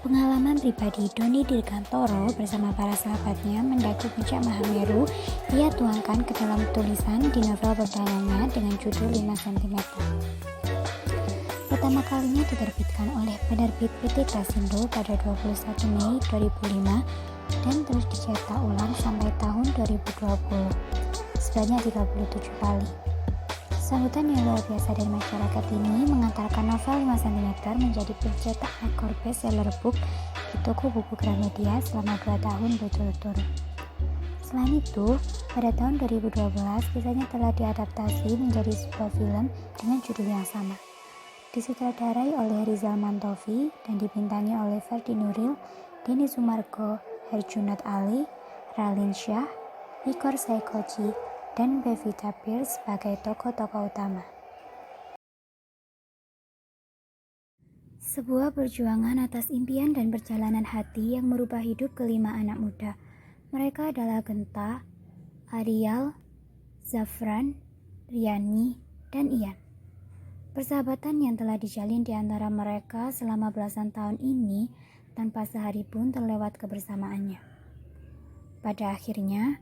Pengalaman pribadi Doni Dirgantoro bersama para sahabatnya mendaki puncak Mahameru ia tuangkan ke dalam tulisan di novel perdananya dengan judul 5 cm. Pertama kalinya diterbitkan oleh penerbit PT Klasindo pada 21 Mei 2005 dan terus dicetak ulang sampai tahun 2020 sebanyak 37 kali. Sambutan yang luar biasa dari masyarakat ini mengantarkan novel 5 cm menjadi pencetak rekor bestseller book di toko buku Gramedia selama 2 tahun berturut-turut. Selain itu, pada tahun 2012 kisahnya telah diadaptasi menjadi sebuah film dengan judul yang sama. Disutradarai oleh Rizal Mantovi dan dibintangi oleh Ferdi Nuril, Denny Sumargo, Herjunot Ali, Raline Shah, Igor Saikoji, dan Pevita Pierce sebagai tokoh-tokoh utama. Sebuah perjuangan atas impian dan perjalanan hati yang merubah hidup kelima anak muda. Mereka adalah Genta, Arial, Zafran, Riani, dan Ian. Persahabatan yang telah dijalin di antara mereka selama belasan tahun ini tanpa sehari pun terlewat kebersamaannya. Pada akhirnya,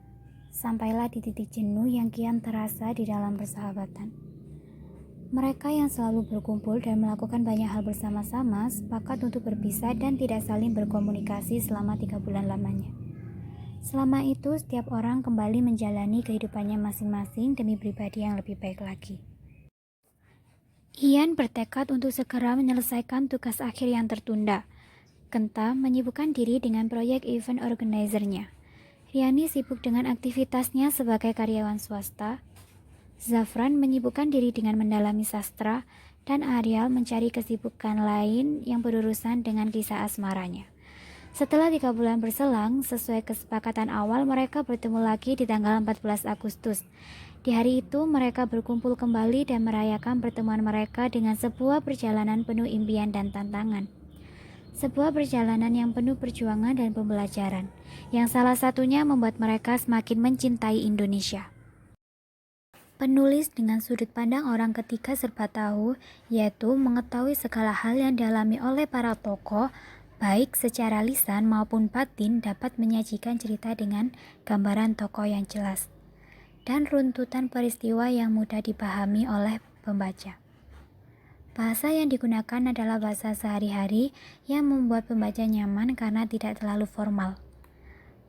sampailah di titik jenuh yang kian terasa di dalam persahabatan. Mereka yang selalu berkumpul dan melakukan banyak hal bersama-sama sepakat untuk berpisah dan tidak saling berkomunikasi selama 3 bulan lamanya. Selama itu, setiap orang kembali menjalani kehidupannya masing-masing demi pribadi yang lebih baik lagi. Ian bertekad untuk segera menyelesaikan tugas akhir yang tertunda. Genta menyibukkan diri dengan proyek event organizer-nya. Riani sibuk dengan aktivitasnya sebagai karyawan swasta. Zafran menyibukkan diri dengan mendalami sastra, dan Arial mencari kesibukan lain yang berurusan dengan kisah asmaranya. Setelah 3 bulan berselang, sesuai kesepakatan awal, mereka bertemu lagi di tanggal 14 Agustus. Di hari itu, mereka berkumpul kembali dan merayakan pertemuan mereka dengan sebuah perjalanan penuh impian dan tantangan. Sebuah perjalanan yang penuh perjuangan dan pembelajaran, yang salah satunya membuat mereka semakin mencintai Indonesia. Penulis dengan sudut pandang orang ketiga serba tahu, yaitu mengetahui segala hal yang dialami oleh para tokoh, baik secara lisan maupun batin, dapat menyajikan cerita dengan gambaran tokoh yang jelas, dan runtutan peristiwa yang mudah dipahami oleh pembaca. Bahasa yang digunakan adalah bahasa sehari-hari yang membuat pembaca nyaman karena tidak terlalu formal.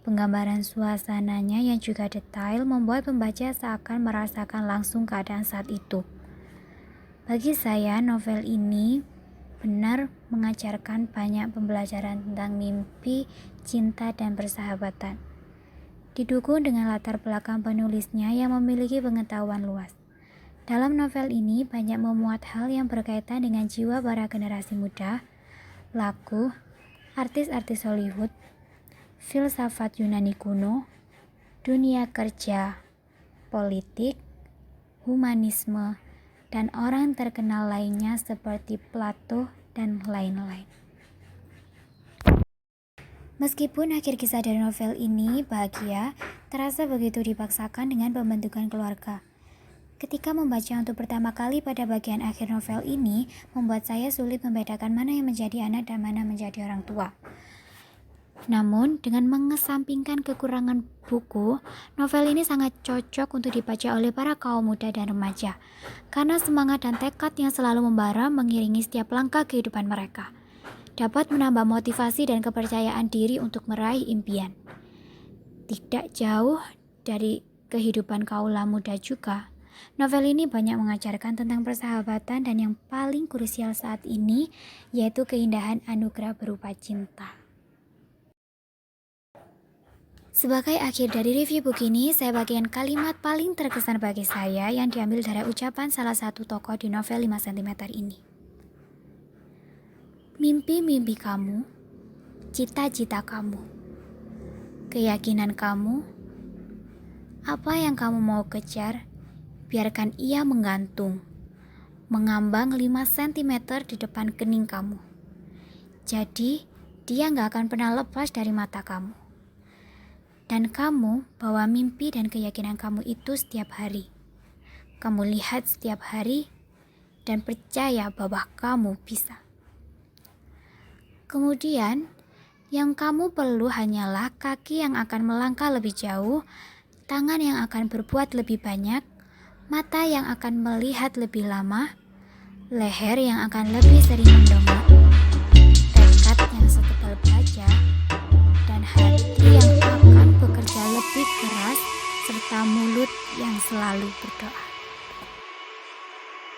Penggambaran suasananya yang juga detail membuat pembaca seakan merasakan langsung keadaan saat itu. Bagi saya, novel ini benar mengajarkan banyak pembelajaran tentang mimpi, cinta, dan persahabatan. Didukung dengan latar belakang penulisnya yang memiliki pengetahuan luas. Dalam novel ini banyak memuat hal yang berkaitan dengan jiwa para generasi muda, lagu, artis-artis Hollywood, filsafat Yunani kuno, dunia kerja, politik, humanisme, dan orang terkenal lainnya seperti Plato dan lain-lain. Meskipun akhir kisah dari novel ini bahagia, terasa begitu dipaksakan dengan pembentukan keluarga. Ketika membaca untuk pertama kali pada bagian akhir novel ini, membuat saya sulit membedakan mana yang menjadi anak dan mana menjadi orang tua. Namun, dengan mengesampingkan kekurangan buku, novel ini sangat cocok untuk dibaca oleh para kaum muda dan remaja, karena semangat dan tekad yang selalu membara mengiringi setiap langkah kehidupan mereka. Dapat menambah motivasi dan kepercayaan diri untuk meraih impian. Tidak jauh dari kehidupan kaula muda juga, novel ini banyak mengajarkan tentang persahabatan dan yang paling krusial saat ini, yaitu keindahan anugerah berupa cinta. Sebagai akhir dari review buku ini, saya bagikan kalimat paling terkesan bagi saya yang diambil dari ucapan salah satu tokoh di novel 5 cm ini. Mimpi-mimpi kamu, cita-cita kamu, keyakinan kamu, apa yang kamu mau kejar, biarkan ia menggantung, mengambang 5 cm di depan kening kamu. Jadi, dia gak akan pernah lepas dari mata kamu. Dan kamu bawa mimpi dan keyakinan kamu itu setiap hari. Kamu lihat setiap hari dan percaya bahwa kamu bisa. Kemudian, yang kamu perlu hanyalah kaki yang akan melangkah lebih jauh, tangan yang akan berbuat lebih banyak, mata yang akan melihat lebih lama, leher yang akan lebih sering mendongak, tekad yang setebal baja, dan hati yang akan bekerja lebih keras, serta mulut yang selalu berdoa.